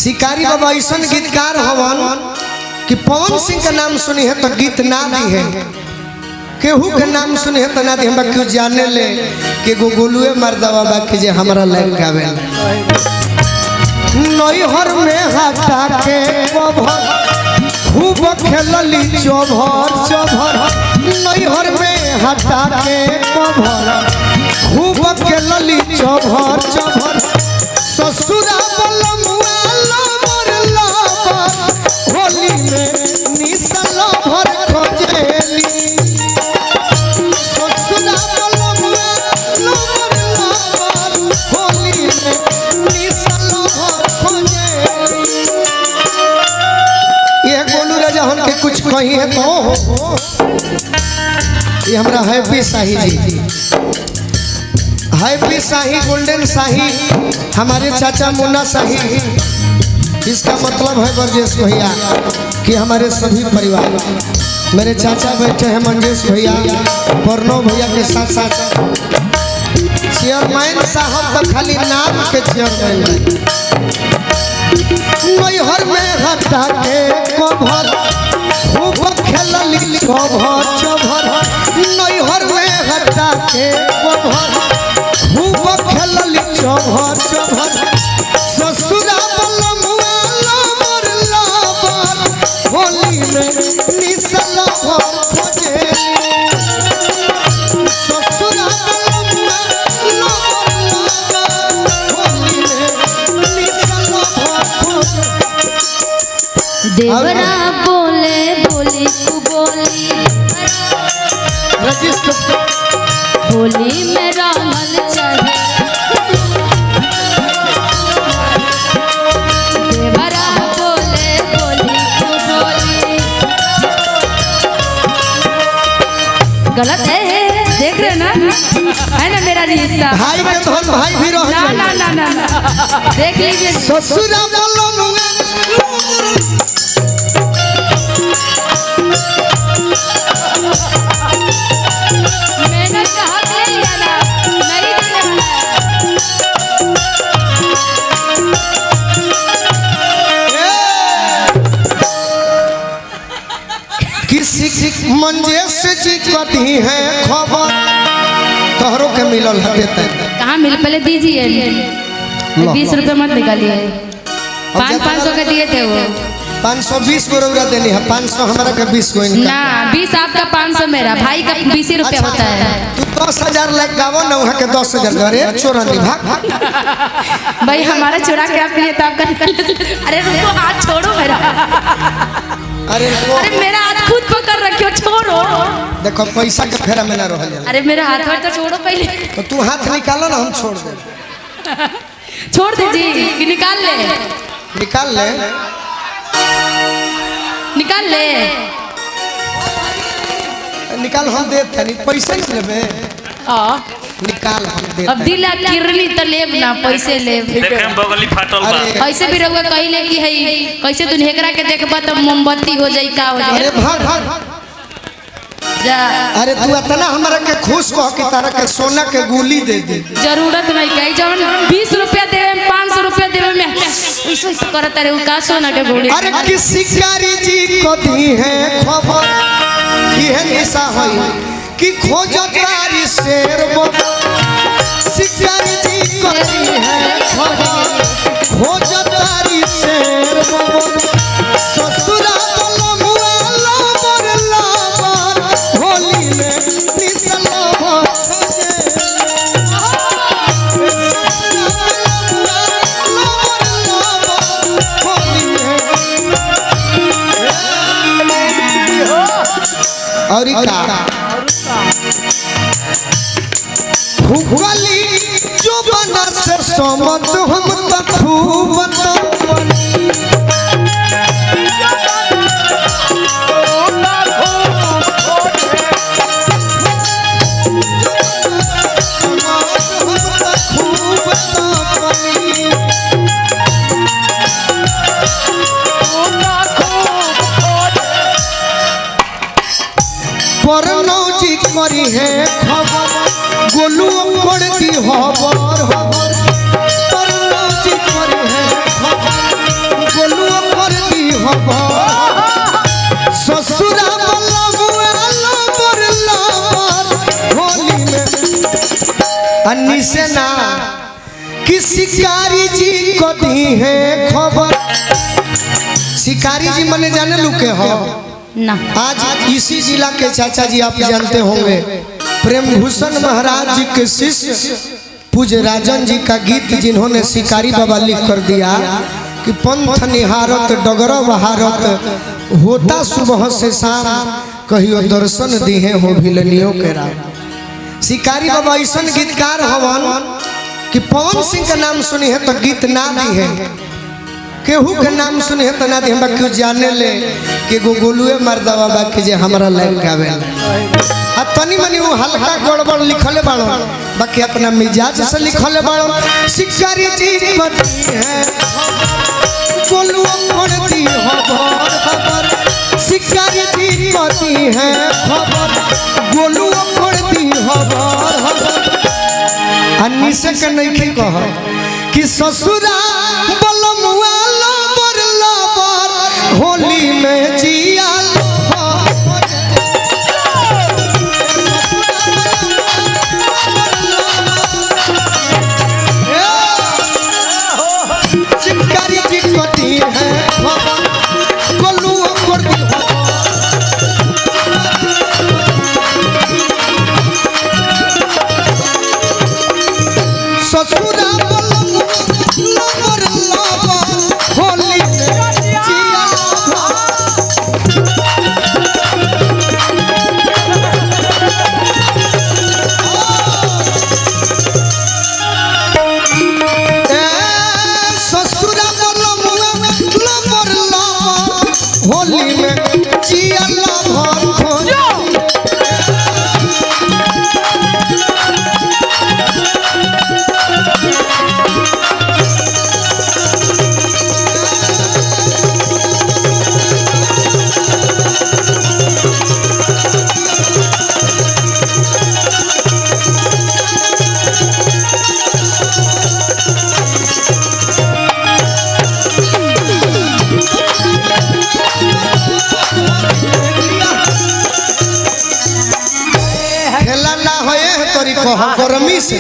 शिकारी बाबा ऐसा गीतकार हवन कि पवन सिंह का नाम सुनी है तो गीत ना दी है, केहू के नाम सुनी है तो ना दी हम क्यों जाने ले कि गोलुए मर्दवा बाकी जे हमारा लाइन गावे नैहर में हटा के कभर खूब खेलली चोभर चोभर नैहर में हटा के कभर खूब खेलली चोभर चोभर ससुरा होली में निसल भर खोजेली ससुरा होली में निसल भर खोजेली। ये गोलू राजा हन के कुछ कही है तो ये हमरा हैप्पी शाही जी, हैप्पी शाही गोल्डन शाही हमारे चाचा मुन्ना शाही, इसका मतलब है ब्रजेश भैया कि हमारे सभी परिवार मेरे चाचा बैठे हैं मंजेश भैया प्रणव भैया के साथ साथ चेयरमैन साहब तो खाली नाम के चेयरमैन है नैहर में हटा के कभर खूब खेलली चोभर चोभर नैहर में हटा के कभर खूब खेलली चोभर चोभर ससुरा होली में निसल भर खोजेली ससुरा होली में निसल भर खोजेली। देवरा बोले बोली तू बोली होली में रंगल चढ़े देवरा बोले बोली तू बोली गलत है देख रहे ना है ना मेरा रिश्ता भाई के तो हम भाई भी रह ना ना ना ना देख लीजिए ससुरा मेहनत का हक ले लिया ना नहीं देने वाला किसी मंजेश जी कदी है खबर तोहरों के मिलल हते कहाँ मिल पहले दीजिए 20 रुपए मत निकालिए 500 का दिए थे वो 520 को रुपया देनी है 500 हमारा का 20 को ना 20 आपका 500 मेरा भाई का 20 रुपया होता है तू 10,000 लाख गावो ना वहाँ के 10,000 अरे चोरानी भाग भाई हमारा चुरा के आपके लिए तो आपका अरे रुको हाथ छोड़ो मेरा अरे मेरा हाथ खुद पकड़ रखियो छोड़ो देखो पैसा के फेरा में ना रहल जाला अरे मेरा हाथ तो छोड़ो पहले तो तू हाथ निकालो ना हम छोड़ दे छोड़ दीजिए कि निकाल ले निकाल ले निकाल ले निकाल हम देते नहीं पैसे नहीं लेबे निकाल हम देते अब दिल किरनी तो लेब ना पैसे लेब देखे बगली फाटल बा ऐसे भी रहुआ कहिले कि है कैसे तू हेकरा के देखबा तो मोमबत्ती हो जाई का हो जाई अरे भाग भाग जा अरे तू इतना हमारा के खुश कह कि तारा के सोना के गोली दे दे जरूरत नहीं कही जवन 20 रुपया देवे 500 रुपया देवे में ऐसे करत रे का सोना के गोली अरे किसी कारी जी को दी है खबर की है निशा होई कि खोजो तारी शेर शिकारी जी को दी है खबर खोजो तारी शेर ससुरा होली में निसल भर और का भूगली जो बना से समत हम तो खूब परनौजी करी है खबर गोलू पड़ती खबर परनौजी करी है खबर अन्नी से ना कि शिकारी जी को दी है खबर। शिकारी जी मने जाने लुके हो ना। आज इसी जिला के चाचा जी आप जानते होंगे, प्रेम भूषण महाराज जी के शिष्य पूज्य राजन जी का गीत जिन्होंने शिकारी बाबा लिख कर दिया कि पंथ निहारत डगर बहारत होता सुबह से शाम कहियो दर्शन दिए हो भिलनियों के राम। शिकारी बाबा ऐसा गीतकार हवन कि पवन सिंह का नाम सुनी है तो गीत ना दी है, केहू के नाम सुनी है तो ना दी है, क्यों जाने ले कि गोलुए मर्दा बाबा के जे हमारा लाइन गावे आ तनी मनी वो हल्का गड़बड़ लिखले बाड़ो, बाकी अपना मिजाज से लिखले बाड़ो। शिकारी जी पति है गोलुआ पड़ती खबर, शिकारी जी पति है खबर गोलुआ पड़ती खबर। अन्नी से के नहीं कह कि ससुरा बलमुआ लबर लबर होली में जिया शिकारी जी पति है गोलुआ पड़ती ससुरा होली होली में जिया खेला ना होए तोरी को गर्मी से